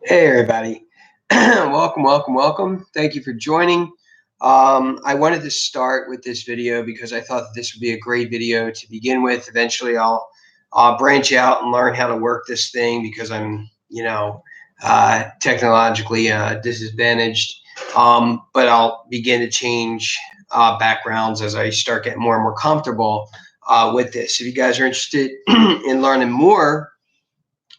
Hey everybody, welcome. Thank you for joining. I wanted to start with this video because I thought that this would be a great video to begin with. Eventually I'll branch out and learn how to work this thing because I'm, technologically disadvantaged. But I'll begin to change backgrounds as I start getting more and more comfortable with this. If you guys are interested in learning more,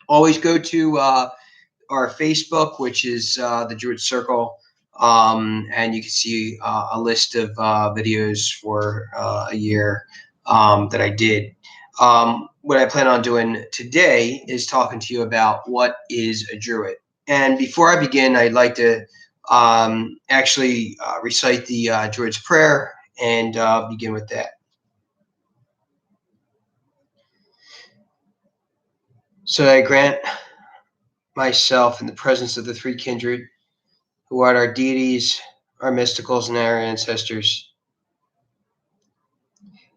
always go to our Facebook, which is the Druid Circle, and you can see a list of videos for a year that I did. What I plan on doing today is talking to you about what is a Druid. And before I begin, I'd like to actually recite the Jords Prayer and begin with that. So I grant myself in the presence of the three kindred, who are our deities, our mysticals, and our ancestors.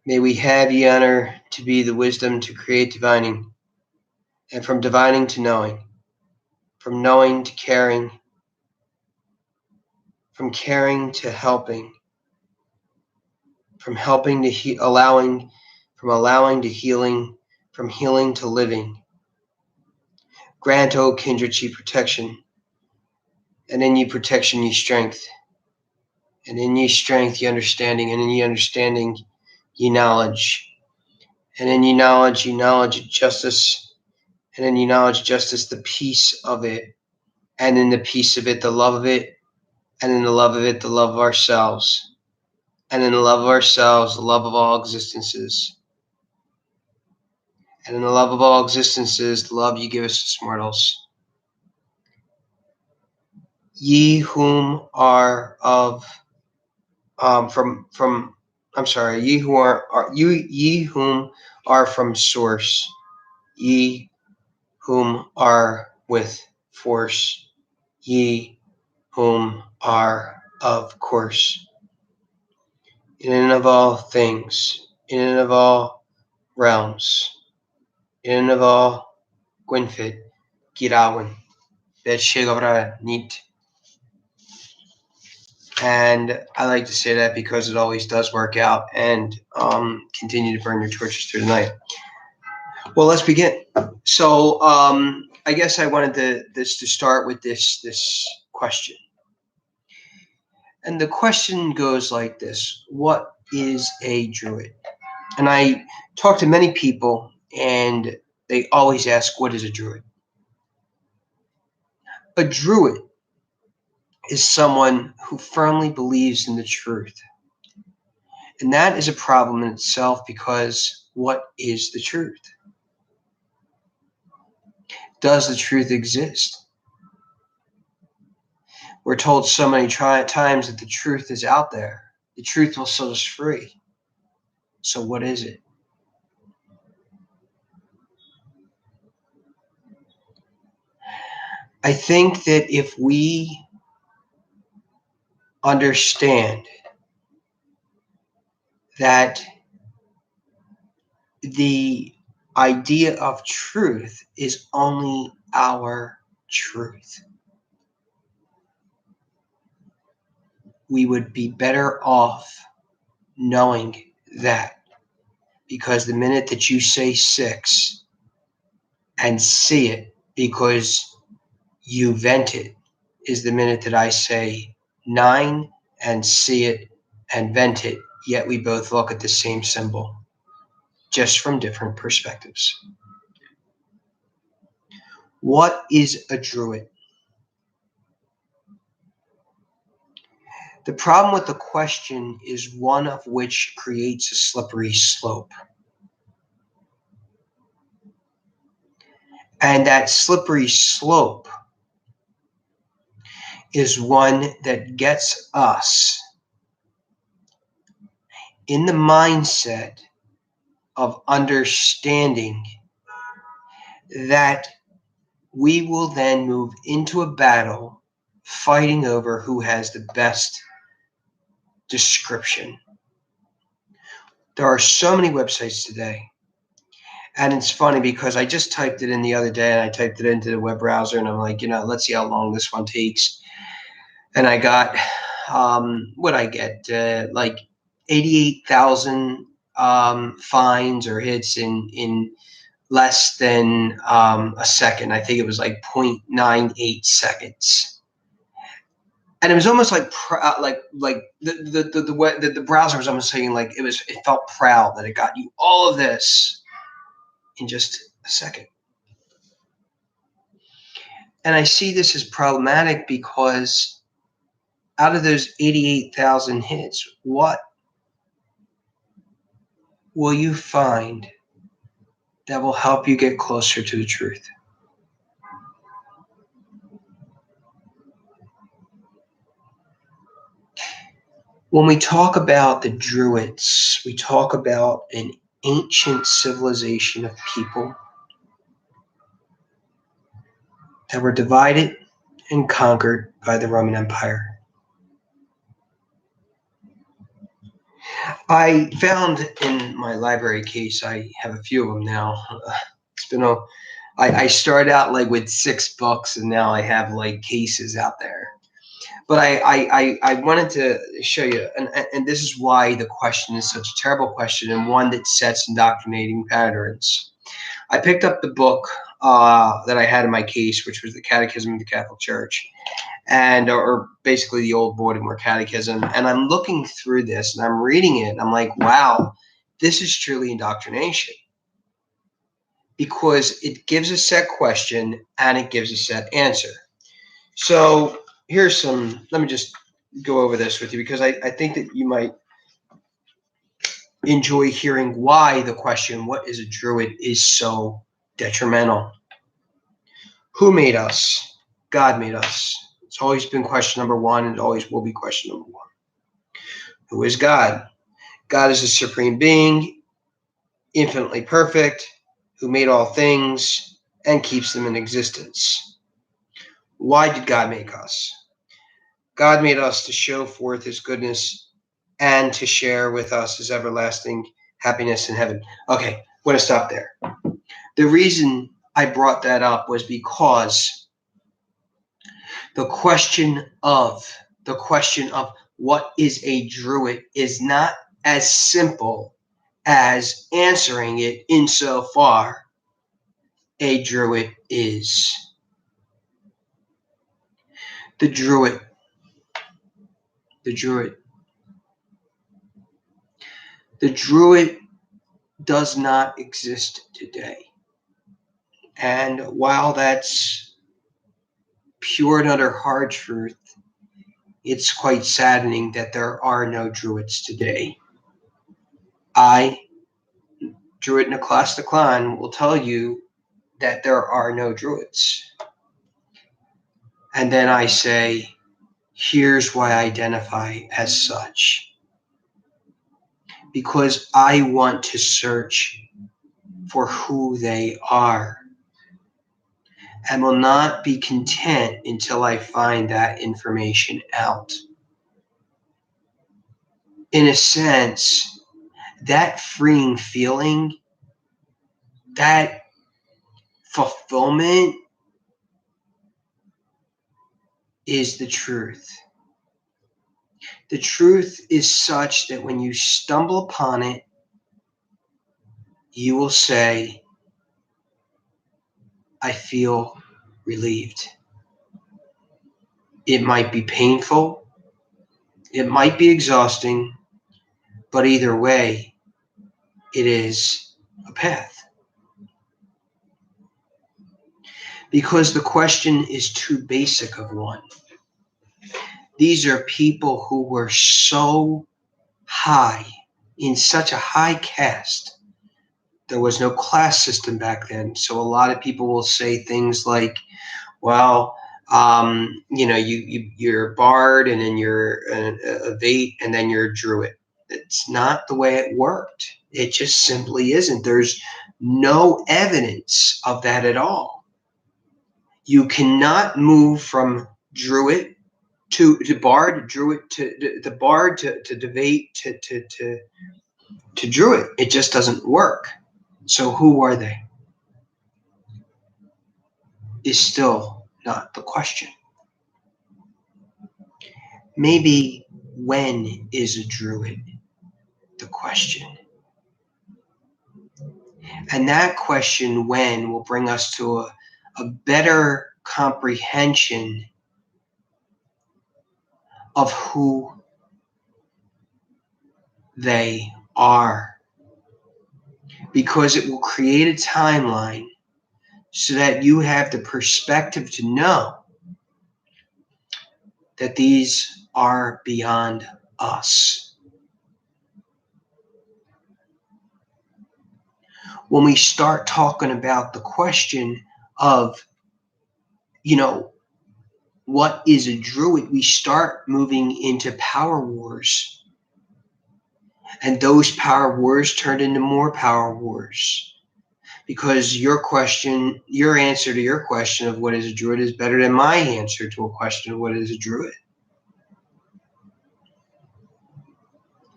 May we have ye honor to be the wisdom to create divining, and from divining to knowing, from knowing to caring, from caring to helping, from helping to allowing, from allowing to healing, from healing to living. Grant, O kindred, ye protection, and in ye protection ye strength, and in ye strength ye understanding, and in ye understanding ye knowledge, and in ye knowledge justice, and in ye knowledge justice the peace of it, and in the peace of it the love of it, and in the love of it the love of ourselves, and in the love of ourselves the love of all existences, and in the love of all existences the love you give us as mortals. Ye whom are of ye whom are from source, ye whom are with force, ye whom are of course, in and of all things, in and of all realms, in and of all Gwynfit, Girawan, Betshegabra Neat. And I like to say that because it always does work out, and continue to burn your torches through the night. Well, let's begin. So I guess I wanted to start with this question. And the question goes like this: what is a Druid? And I talk to many people, and they always ask, what is a Druid? A Druid is someone who firmly believes in the truth. And that is a problem in itself, because what is the truth? Does the truth exist? We're told so many times that the truth is out there. The truth will set us free. So what is it? I think that if we understand that the idea of truth is only our truth, we would be better off knowing that. Because the minute that you say 6 and see it because you vent it is the minute that I say 9 and see it and vent it, yet we both look at the same symbol, just from different perspectives. What is a Druid? The problem with the question is one of which creates a slippery slope. And that slippery slope is one that gets us in the mindset of understanding that we will then move into a battle fighting over who has the best description. There are so many websites today. And it's funny because I just typed it in the other day, and I typed it into the web browser, and I'm like, let's see how long this one takes. And I got, what I get, like 88,000 finds or hits in less than a second. I think it was like 0.98 seconds. And it was almost like the browser was almost saying like it felt proud that it got you all of this in just a second. And I see this as problematic because out of those 88,000 hits, what will you find that will help you get closer to the truth? When we talk about the Druids, we talk about an ancient civilization of people that were divided and conquered by the Roman Empire. I found in my library case, I have a few of them now. It's been I started out like with 6 books, and now I have like cases out there. But I wanted to show you, and this is why the question is such a terrible question, and one that sets indoctrinating patterns. I picked up the book that I had in my case, which was the Catechism of the Catholic Church, or basically the Old Baltimore Catechism. And I'm looking through this, and I'm reading it, and I'm like, wow, this is truly indoctrination. Because it gives a set question, and it gives a set answer. So here's let me just go over this with you, because I think that you might enjoy hearing why the question, what is a Druid, is so detrimental. Who made us? God made us. It's always been question number one, and it always will be question number one. Who is God? God is a supreme being, infinitely perfect, who made all things and keeps them in existence. Why did God make us? God made us to show forth his goodness and to share with us his everlasting happiness in heaven. Okay, I'm going to stop there. The reason I brought that up was because the question of what is a Druid is not as simple as answering it insofar a Druid is. The Druid. The Druid does not exist today. And while that's pure and utter hard truth, it's quite saddening that there are no Druids today. I, Druid Nicholas the Clan, will tell you that there are no Druids. And then I say, here's why I identify as such. Because I want to search for who they are, and will not be content until I find that information out. In a sense, that freeing feeling, that fulfillment, is the truth. The truth is such that when you stumble upon it, you will say, I feel relieved. It might be painful, it might be exhausting, but either way, it is a path. Because the question is too basic of one. These are people who were so high, in such a high caste. There was no class system back then. So a lot of people will say things like, well, you're a bard, and then you're a vate, and then you're a druid. It's not the way it worked. It just simply isn't. There's no evidence of that at all. You cannot move from druid to bard, druid to the bard to vate to to Druid. It just doesn't work. So who are they? Is still not the question. Maybe when is a Druid the question? And that question, when, will bring us to a better comprehension of who they are. Because it will create a timeline so that you have the perspective to know that these are beyond us. When we start talking about the question of, what is a Druid, we start moving into power wars. And those power wars turned into more power wars. Because your answer to your question of what is a Druid is better than my answer to a question of what is a Druid.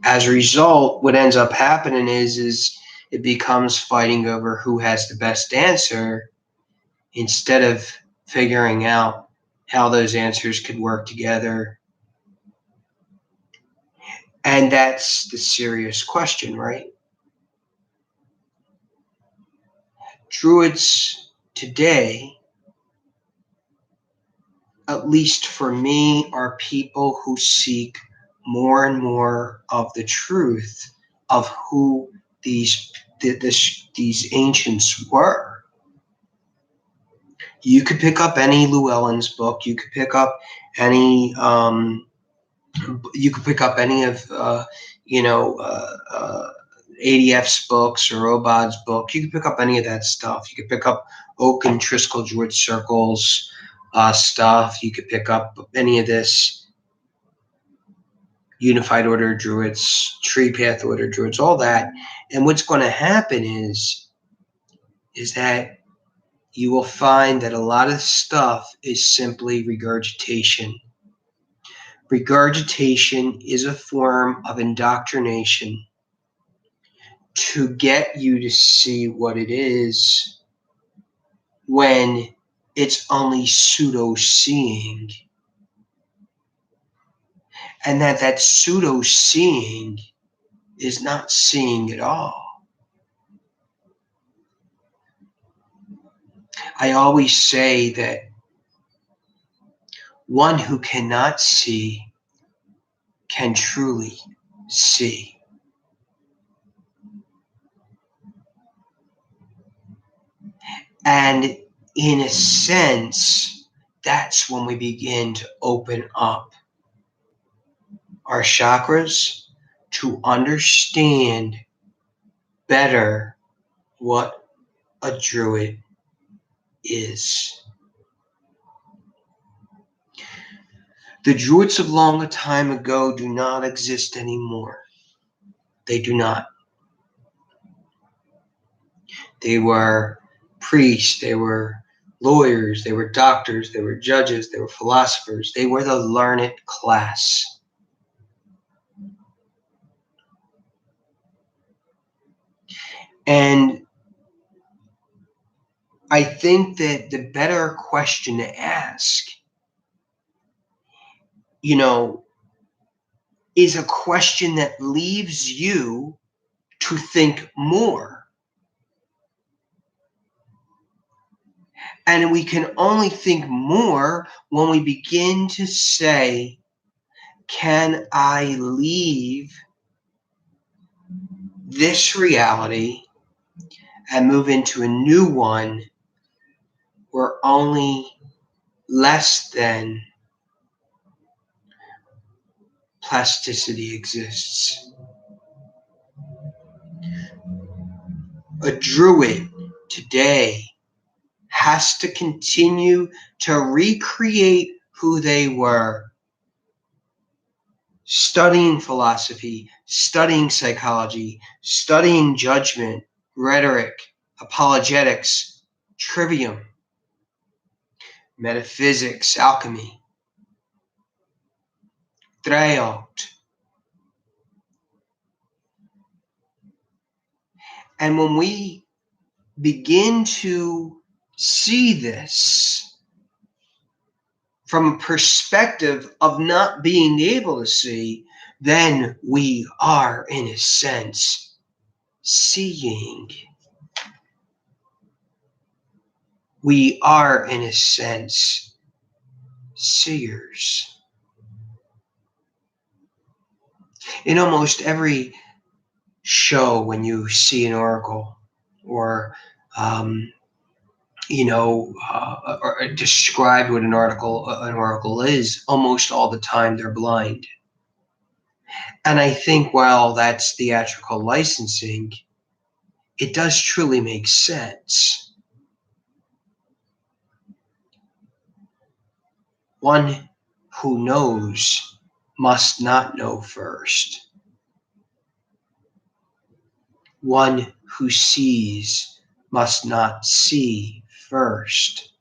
As a result, what ends up happening is it becomes fighting over who has the best answer instead of figuring out how those answers could work together. And that's the serious question, right? Druids today, at least for me, are people who seek more and more of the truth of who these ancients were. You could pick up any Llewellyn's book. You could pick up any. You could pick up any of ADF's books or Obad's book. You could pick up any of that stuff. You could pick up Oak and Driscoll Druid Circles stuff. You could pick up any of this Unified Order of Druids, Tree Path Order of Druids, all that. And what's going to happen is that you will find that a lot of stuff is simply regurgitation. Regurgitation is a form of indoctrination to get you to see what it is when it's only pseudo-seeing. And that pseudo-seeing is not seeing at all. I always say that one who cannot see can truly see. And in a sense, that's when we begin to open up our chakras to understand better what a Druid is. The Druids of long a time ago do not exist anymore. They do not. They were priests, they were lawyers, they were doctors, they were judges, they were philosophers. They were the learned class. And I think that the better question to ask, is a question that leaves you to think more. And we can only think more when we begin to say, can I leave this reality and move into a new one where only less than plasticity exists? A Druid today has to continue to recreate who they were, studying philosophy, studying psychology, studying judgment, rhetoric, apologetics, trivium, metaphysics, alchemy, Dreot, And when we begin to see this from a perspective of not being able to see, then we are, in a sense, seeing. We are, in a sense, seers. In almost every show, when you see an oracle or or describe what an oracle is, almost all the time they're blind. And I think while that's theatrical licensing, it does truly make sense. One who knows must not know first. One who sees must not see first.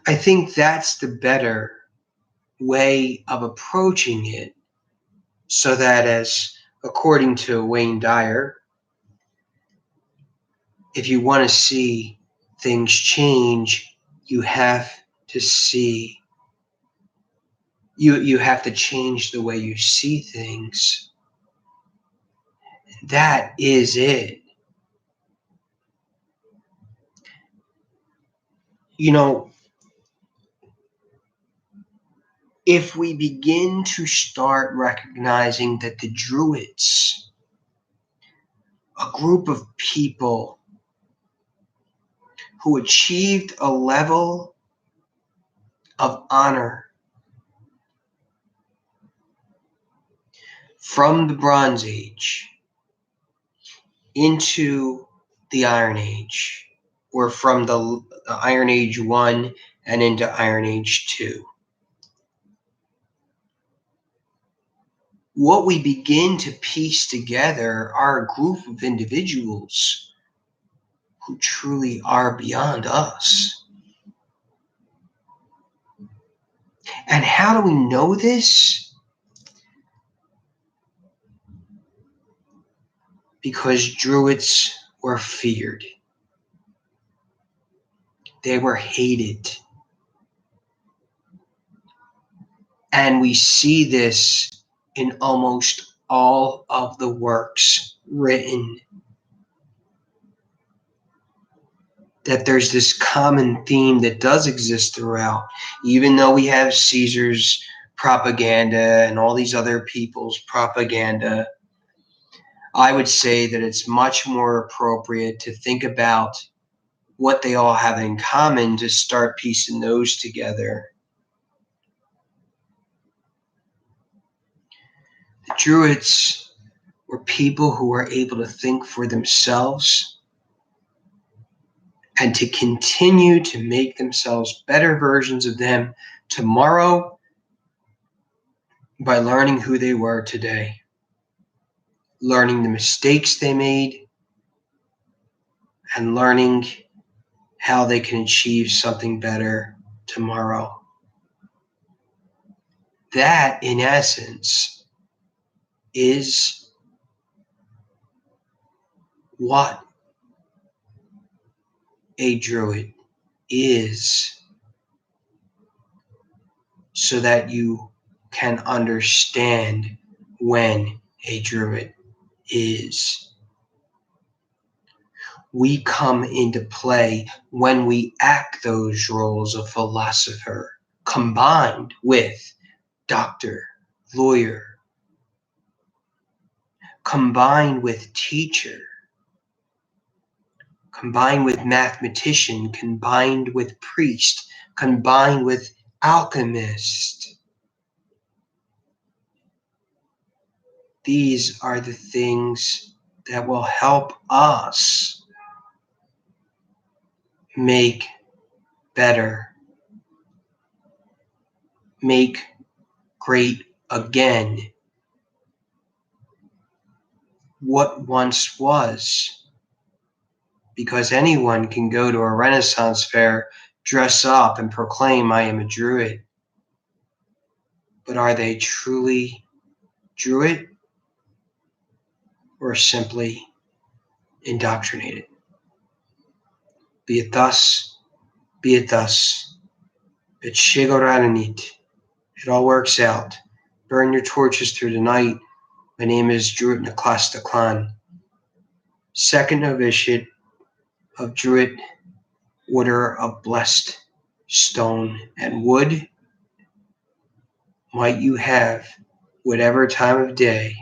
I think that's the better way of approaching it, so that, as according to Wayne Dyer, if you want to see things change, you have to see. You have to change the way you see things. That is it. You know, if we begin to start recognizing that the Druids, a group of people who achieved a level of honor from the Bronze Age into the Iron Age, or from the Iron Age 1 and into Iron Age 2. What we begin to piece together are a group of individuals who truly are beyond us. And how do we know this? Because Druids were feared. They were hated. And we see this in almost all of the works written, that there's this common theme that does exist throughout, even though we have Caesar's propaganda and all these other people's propaganda. I would say that it's much more appropriate to think about what they all have in common to start piecing those together. The Druids were people who were able to think for themselves and to continue to make themselves better versions of them tomorrow by learning who they were today, learning the mistakes they made, and learning how they can achieve something better tomorrow. That, in essence, is what a Druid is, so that you can understand when a Druid is. We come into play when we act those roles of philosopher, combined with doctor, lawyer, combined with teacher, combined with mathematician, combined with priest, combined with alchemist. These are the things that will help us make better, make great again what once was. Because anyone can go to a Renaissance fair, dress up, and proclaim, I am a Druid. But are they truly Druid? or simply indoctrinated. Be it thus, be it thus. It shigoranit. It all works out. Burn your torches through the night. My name is Druid Naklasta Klan, second novitiate of Druid Order of Blessed Stone and Wood. Might you have whatever time of day,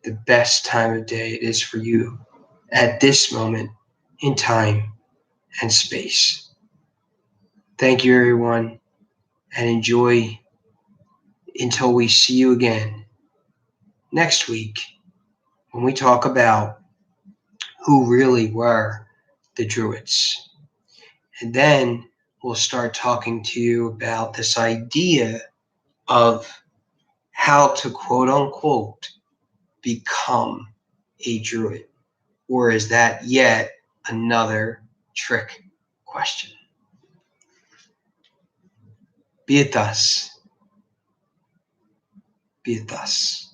the best time of day it is for you at this moment in time and space. Thank you, everyone, and enjoy until we see you again next week when we talk about who really were the Druids. And then we'll start talking to you about this idea of how to quote unquote become a Druid. Or is that yet another trick question? Be it thus. Be it thus.